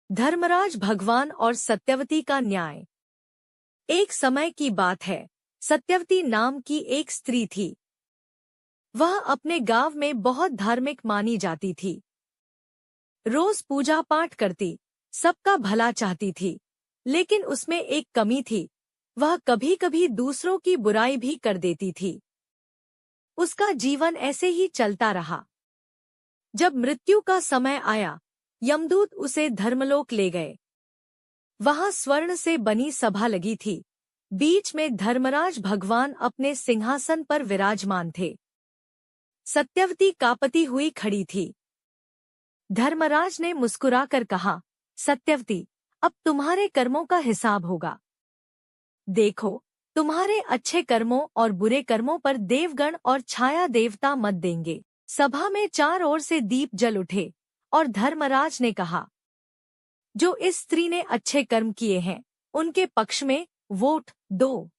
धर्मराज भगवान और सत्यवती का न्याय। एक समय की बात है, सत्यवती नाम की एक स्त्री थी। वह अपने गांव में बहुत धार्मिक मानी जाती थी। रोज पूजा पाठ करती, सबका भला चाहती थी, लेकिन उसमें एक कमी थी, वह कभी कभी दूसरों की बुराई भी कर देती थी। उसका जीवन ऐसे ही चलता रहा। जब मृत्यु का समय आया, यमदूत उसे धर्मलोक ले गए। वहां स्वर्ण से बनी सभा लगी थी। बीच में धर्मराज भगवान अपने सिंहासन पर विराजमान थे। सत्यवती कांपती हुई खड़ी थी। धर्मराज ने मुस्कुराकर कहा, सत्यवती, अब तुम्हारे कर्मों का हिसाब होगा। देखो, तुम्हारे अच्छे कर्मों और बुरे कर्मों पर देवगण और छाया देवता मत देंगे। सभा में चार ओर से दीप जल उठे और धर्मराज ने कहा, जो इस स्त्री ने अच्छे कर्म किए हैं, उनके पक्ष में वोट दो।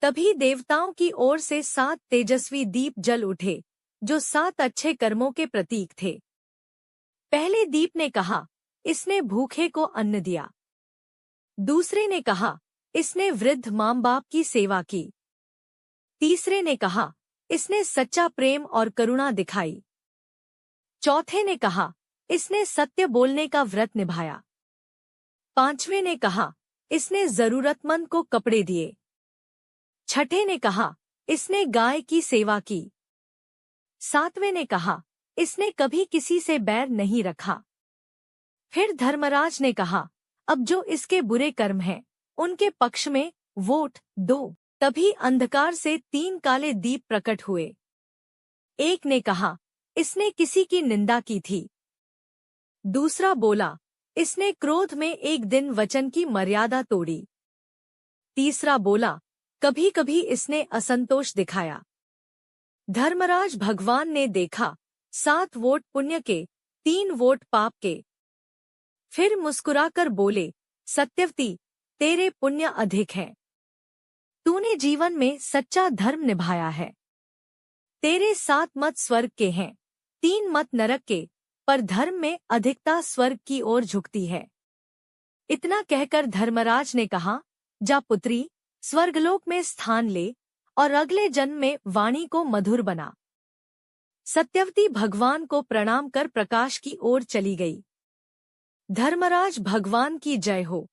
तभी देवताओं की ओर से 7 तेजस्वी दीप जल उठे, जो 7 अच्छे कर्मों के प्रतीक थे। पहले दीप ने कहा, इसने भूखे को अन्न दिया। दूसरे ने कहा, इसने वृद्ध माँ बाप की सेवा की। तीसरे ने कहा, इसने सच्चा प्रेम और करुणा दिखाई। चौथे ने कहा, इसने सत्य बोलने का व्रत निभाया। पांचवें ने कहा, इसने जरूरतमंद को कपड़े दिए। छठे ने कहा, इसने गाय की सेवा की। सातवें ने कहा, इसने कभी किसी से बैर नहीं रखा। फिर धर्मराज ने कहा, अब जो इसके बुरे कर्म हैं, उनके पक्ष में वोट दो। तभी अंधकार से 3 काले दीप प्रकट हुए। एक ने कहा, इसने किसी की निंदा की थी। दूसरा बोला, इसने क्रोध में एक दिन वचन की मर्यादा तोड़ी। तीसरा बोला, कभी कभी इसने असंतोष दिखाया। धर्मराज भगवान ने देखा, 7 वोट पुण्य के, 3 वोट पाप के। फिर मुस्कुराकर बोले, सत्यवती, तेरे पुण्य अधिक हैं। तूने जीवन में सच्चा धर्म निभाया है। तेरे 7 मत स्वर्ग के हैं, 3 मत नरक के, पर धर्म में अधिकता स्वर्ग की ओर झुकती है। इतना कहकर धर्मराज ने कहा, जा पुत्री, स्वर्गलोक में स्थान ले और अगले जन्म में वाणी को मधुर बना। सत्यवती भगवान को प्रणाम कर प्रकाश की ओर चली गई। धर्मराज भगवान की जय हो।